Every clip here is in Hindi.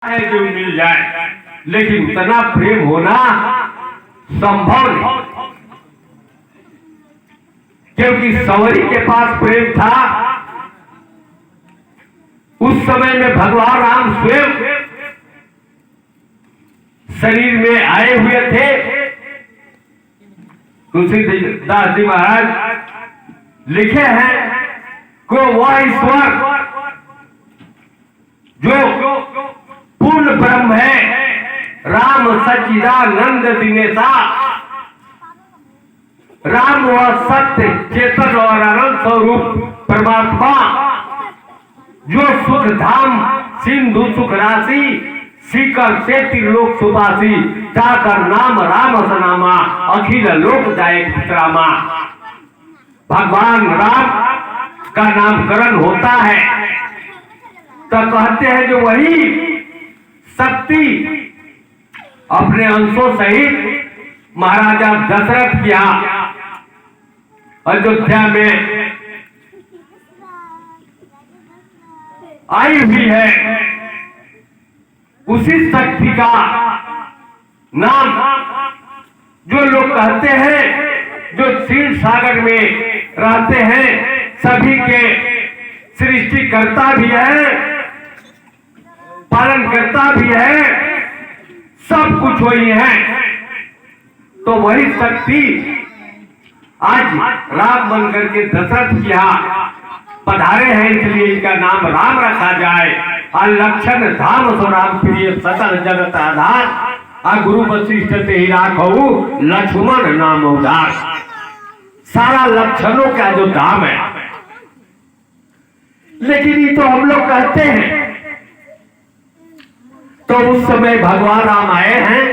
है जो मिल जाए, लेकिन इतना प्रेम होना संभव नहीं, क्योंकि सवरी के पास प्रेम था। उस समय में भगवान राम स्वयं शरीर में आए हुए थे। तुलसीदास जी महाराज लिखे हैं को वह ईश्वर जो पूर्ण ब्रह्म है, राम सच्चिदानंद दिनेशा। राम वह सत्य चेतन और अनंत स्वरूप परमात्मा, जो सुख धाम सिंधु सुख राशि, सीकर से त्रिलोक सुबासी, जाकर नाम राम सनामा, अखिल लोक जाए विश्रामा। भगवान राम का नामकरण होता है तो कहते हैं जो वही शक्ति अपने अंशों सहित महाराजा दशरथ के यहाँ अयोध्या में आई हुई है, उसी शक्ति का नाम जो लोग कहते हैं, जो क्षीर सागर में रहते हैं, सभी के सृष्टिकर्ता भी है, पालन करता भी है, सब कुछ वही है। तो वही शक्ति आज राम बन करके दशरथ की यहाँ पधारे हैं, इसलिए इनका नाम राम रखा जाए। लक्षण धाम सो राम प्रिय सकल जगत आधार, गुरु वशिष्ठ ते ही राखहु लक्ष्मण नाम उधार। सारा लक्षणों का जो धाम है, लेकिन ये तो हम लोग कहते हैं। तो उस समय भगवान राम आए हैं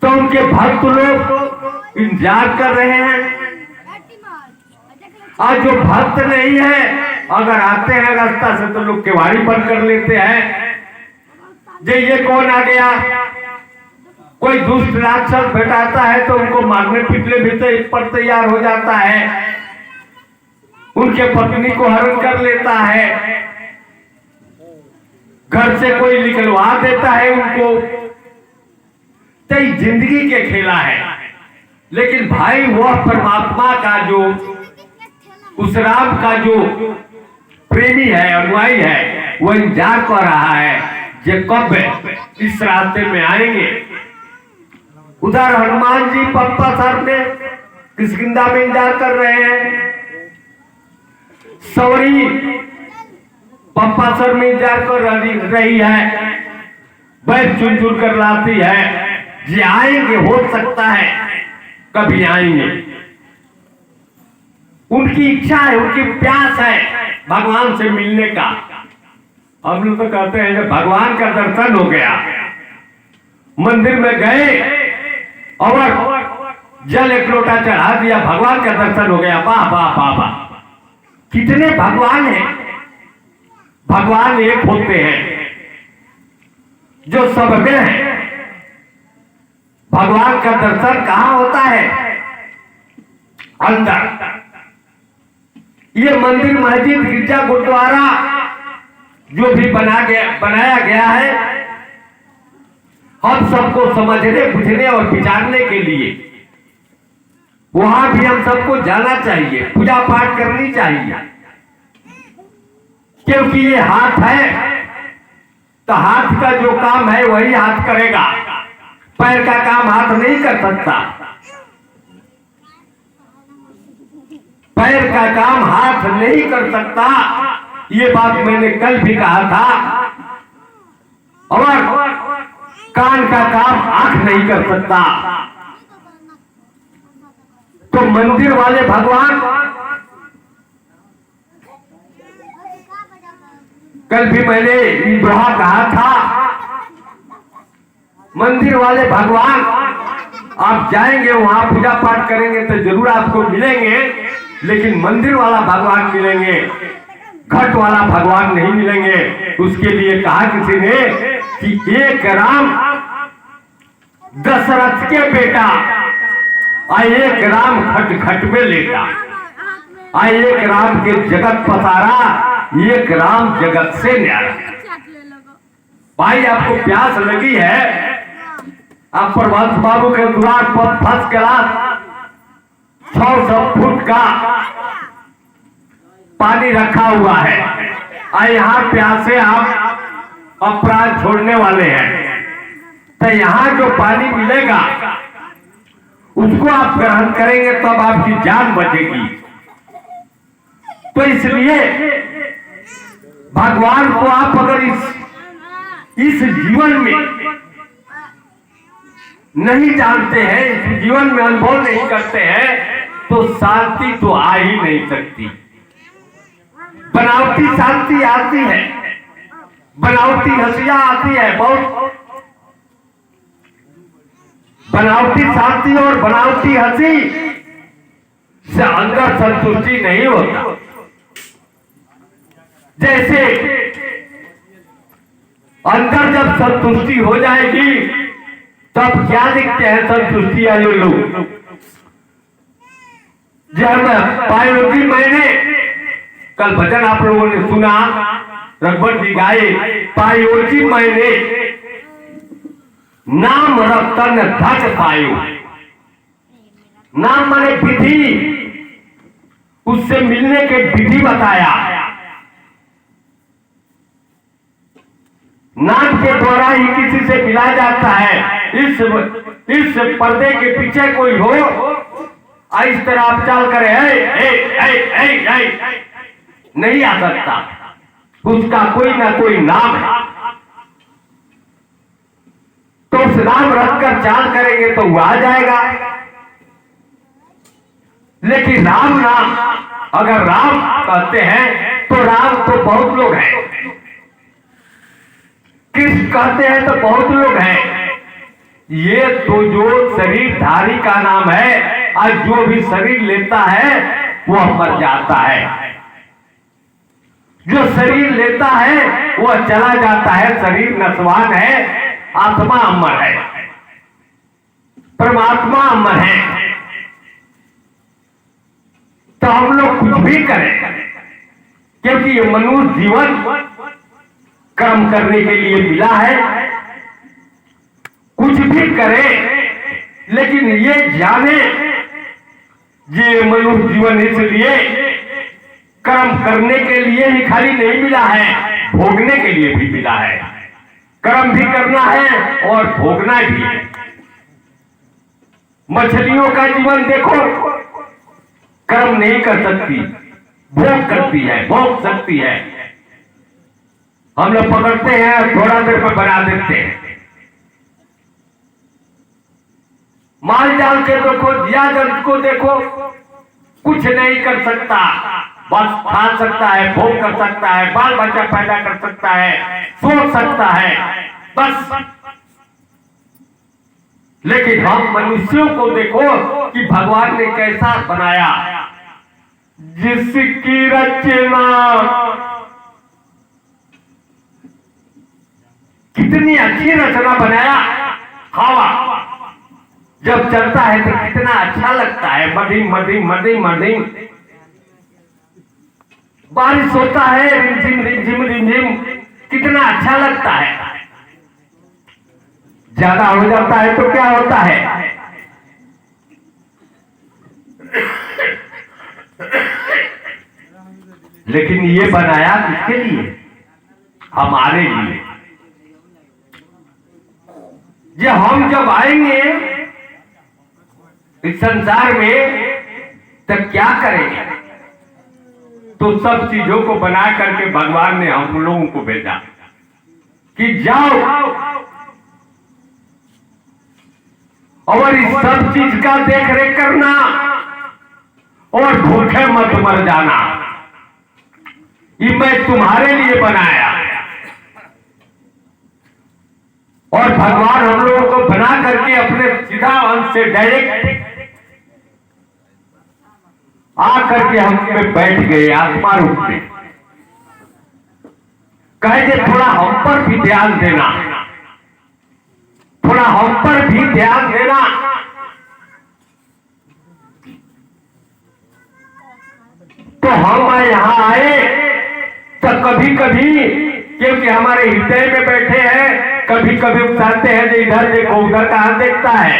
तो उनके भक्त लोग इंतजार कर रहे हैं। आज जो भक्त नहीं है, अगर आते हैं रास्ता से तो लोग केवाड़ी बंद कर लेते हैं। जे ये कौन आ गया, कोई दुष्ट राक्षस भेटाता है तो उनको मारने पीटने भी पर तैयार हो जाता है, उनके पत्नी को हरण कर लेता है, घर से कोई निकलवा देता है उनको। तो जिंदगी के खेला है। लेकिन भाई वह परमात्मा का जो, उस राम का जो प्रेमी है, अनुयायी है, वो इंतजार कर रहा है कि कब इस रास्ते में आएंगे। उधर हनुमान जी पप्पा सर में किष्किंधा में इंतजार कर रहे हैं, सवरी पप्पा सर में इंतजार कर रही है, बैठ चुन चुन कर लाती है। ये आएंगे, हो सकता है कभी आएंगे। उनकी इच्छा है, उनकी प्यास है भगवान से मिलने का। हम लोग तो कहते हैं जब भगवान का दर्शन हो गया, मंदिर में गए और जल एक लोटा चढ़ा दिया, भगवान का दर्शन हो गया। वाह वाह वाह वाह, कितने भगवान हैं। भगवान एक होते हैं जो सब में है। भगवान का दर्शन कहां होता है? अंदर। ये मंदिर मस्जिद गिरजा गुरुद्वारा जो भी बनाया गया है, हम सबको समझने बुझने और विचारने के लिए वहां भी हम सबको जाना चाहिए, पूजा पाठ करनी चाहिए। क्योंकि ये हाथ है तो हाथ का जो काम है वही हाथ करेगा, पैर का काम हाथ नहीं कर सकता। पैर का काम हाथ नहीं कर सकता, ये बात मैंने कल भी कहा था। और कान का काम आंख नहीं कर सकता। तो मंदिर वाले भगवान, कल भी मैंने दोहा कहा था, मंदिर वाले भगवान आप जाएंगे वहां पूजा पाठ करेंगे तो जरूर आपको मिलेंगे, लेकिन मंदिर वाला भगवान मिलेंगे, घट वाला भगवान नहीं मिलेंगे। उसके लिए कहा किसी ने कि एक राम दशरथ के बेटा, एक राम खट खट में लेटा, एक राम के जगत पसारा, एक राम जगत से न्यारा। भाई आपको प्यास लगी है, आप प्रभात बाबू के द्वार पर फंस क्लास 600 फुट का पानी रखा हुआ है और यहाँ प्यासे आप अपराध छोड़ने वाले हैं, तो यहाँ जो पानी मिलेगा उसको आप ग्रहण करेंगे तब आपकी जान बचेगी। तो इसलिए भगवान को आप अगर इस जीवन में नहीं जानते हैं, इस जीवन में अनुभव नहीं करते हैं, तो शांति तो आ ही नहीं सकती। बनावटी शांति आती है, बनावटी हंसियां आती है, बहुत बनावटी शांति और बनावटी हंसी से अंदर संतुष्टि नहीं होता। जैसे अंदर जब संतुष्टि हो जाएगी तब क्या दिखते हैं संतुष्टि वाले लोग। जब पायोगी मैंने कल भजन आप लोगों ने सुना, रघुवर जी गाए, पायोजी मैंने नाम रतन धन पायो। नाम माने विधि, उससे मिलने के विधि बताया। नाम के द्वारा ही किसी से मिला जाता है। इस पर्दे के पीछे कोई हो, इस तरह आप चाल करे नहीं आ सकता, उसका कोई ना कोई नाम है। तो उस नाम रखकर चाल करेंगे तो वो आ जाएगा। लेकिन राम नाम अगर राम कहते हैं तो राम तो बहुत लोग हैं, कृष्ण कहते हैं तो बहुत लोग हैं। ये तो जो शरीरधारी का नाम है, और जो भी शरीर लेता है वह मर जाता है। जो शरीर लेता है वह चला जाता है। शरीर नश्वान है, आत्मा अमर है, परमात्मा अमर है। तो हम लोग कुछ भी करें, क्योंकि ये मनुष्य जीवन कर्म करने के लिए मिला है। कुछ भी करें, लेकिन ये जाने ये मनुष्य जीवन इसलिए कर्म करने के लिए ही खाली नहीं मिला है, भोगने के लिए भी मिला है। कर्म भी करना है और भोगना भी है। मछलियों का जीवन देखो, कर्म नहीं कर सकती, भोग करती है, भोग सकती है। हम लोग पकड़ते हैं, थोड़ा देर में बना देते हैं। माल जाल के देखो, जिया जंतु को देखो, कुछ नहीं कर सकता, बस खा सकता है, भोग कर सकता है, बाल बच्चा पैदा कर सकता है, सोच सकता है, बस। लेकिन हम मनुष्यों को देखो कि भगवान ने कैसा बनाया। जिसकी रचना कितनी अच्छी रचना बनाया। हवा जब चलता है तो कितना अच्छा लगता है, मध्यम मध्यम मध्यम मध्यम। बारिश होता है, रिमझिम रिमझिम रिमझिम, कितना अच्छा लगता है। ज्यादा हो जाता है तो क्या होता है, लेकिन ये बनाया किसके लिए? हमारे लिए। ये हम जब आएंगे इस संसार में तब क्या करेंगे? तो सब चीजों को बना करके भगवान ने हम लोगों को भेजा कि जाओ और इस सब चीज का देख रेख करना और भूखे मत मर जाना। ये मैं तुम्हारे लिए बनाया। और भगवान हम लोगों को बना करके अपने सीधा अंश से डायरेक्ट आकर के हम पे बैठ गए आत्मा रूप में। कहे थोड़ा हम पर भी ध्यान देना, थोड़ा हम पर भी ध्यान देना। तो हम यहाँ आए तो कभी कभी, क्योंकि हमारे हृदय में बैठे हैं, कभी कभी उकसाते हैं जो इधर देखो, उधर कहां देखता है,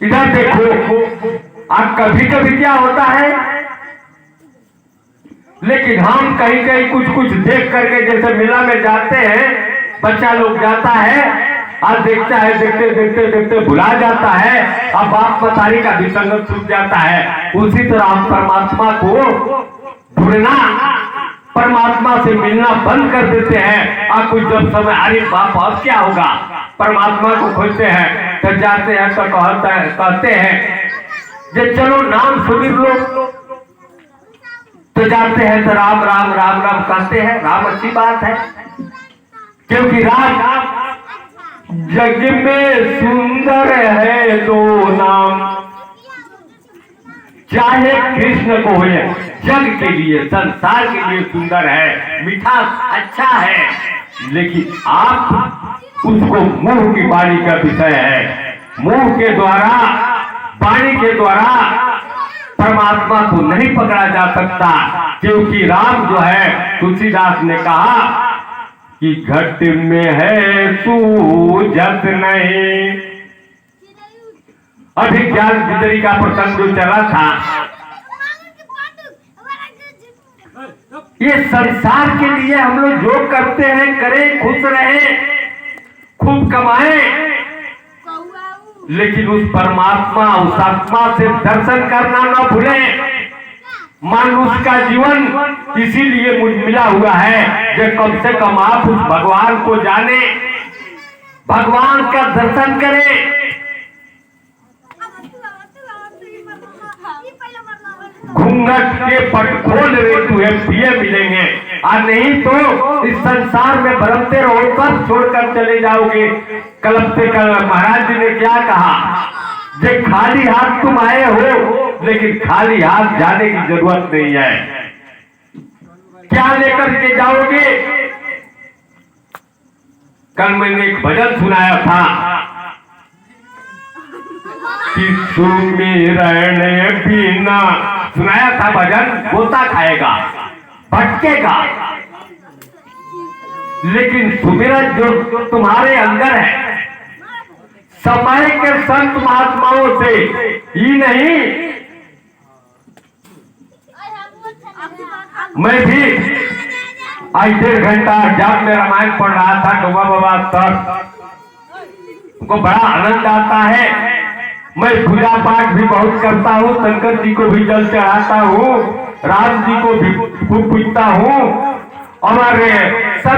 इधर देखो। अब कभी कभी क्या होता है, लेकिन हम कहीं कहीं कुछ कुछ देख करके, जैसे मेला में जाते हैं, बच्चा लोग जाता है, आज देखता है, देखते देखते देखते भुला जाता है, अब बाप मतारी का भी संगत छूट जाता है। उसी तरह हम परमात्मा को ढूंढना, परमात्मा से मिलना बंद कर देते हैं। और कुछ जब समय, अरे बाप अब क्या होगा, परमात्मा को खोजते हैं, तो जाते हैं तो कहते हैं जे चलो नाम सुमिर लो, तो जाते हैं तो राम राम राम राम कहते हैं। राम अच्छी बात है, क्योंकि राम जग में सुंदर है दो नाम, चाहे कृष्ण को हो, जग के लिए, संसार के लिए सुंदर है, मीठा अच्छा है, लेकिन आप उसको मुंह की वाणी का विषय है। मुंह के द्वारा, वाणी के द्वारा परमात्मा को नहीं पकड़ा जा सकता, क्योंकि राम जो है, तुलसीदास ने कहा कि घट में है सूझत नहीं। अभी ज्ञान बिदरी का प्रसंग जो चला था, ये संसार के लिए हम लोग जो करते हैं करें, खुश रहें, खूब कमाएं, लेकिन उस परमात्मा, उस आत्मा से दर्शन करना न भूलें। मनुष्य का जीवन इसीलिए मिला हुआ है कि कम से कम आप उस भगवान को जाने, भगवान का दर्शन करें। घूंघट के पट खोल रे तुम्हें पिए मिलेंगे, और नहीं तो इस संसार में बरमते रहो, सब छोड़कर चले जाओगे। कल महाराज जी ने क्या कहा, जे खाली हाथ तुम आए हो, लेकिन खाली हाथ जाने की जरूरत नहीं है। क्या लेकर के जाओगे? कल मैंने एक भजन सुनाया था कि सुमिरन बिना, सुनाया था भजन, गोता खाएगा, भटकेगा, लेकिन सुमिरन जो तुम्हारे अंदर है, समय के संत महात्माओं से ही नहीं, मैं भी आज 1.5 घंटा जब मैं रामायण पढ़ रहा था डोमा बाबा तक, उनको बड़ा आनंद आता है। मैं पूजा पाठ भी बहुत करता हूँ, शंकर जी को भी जल चढ़ाता हूँ, राम जी को भी खूब पूजता हूँ, और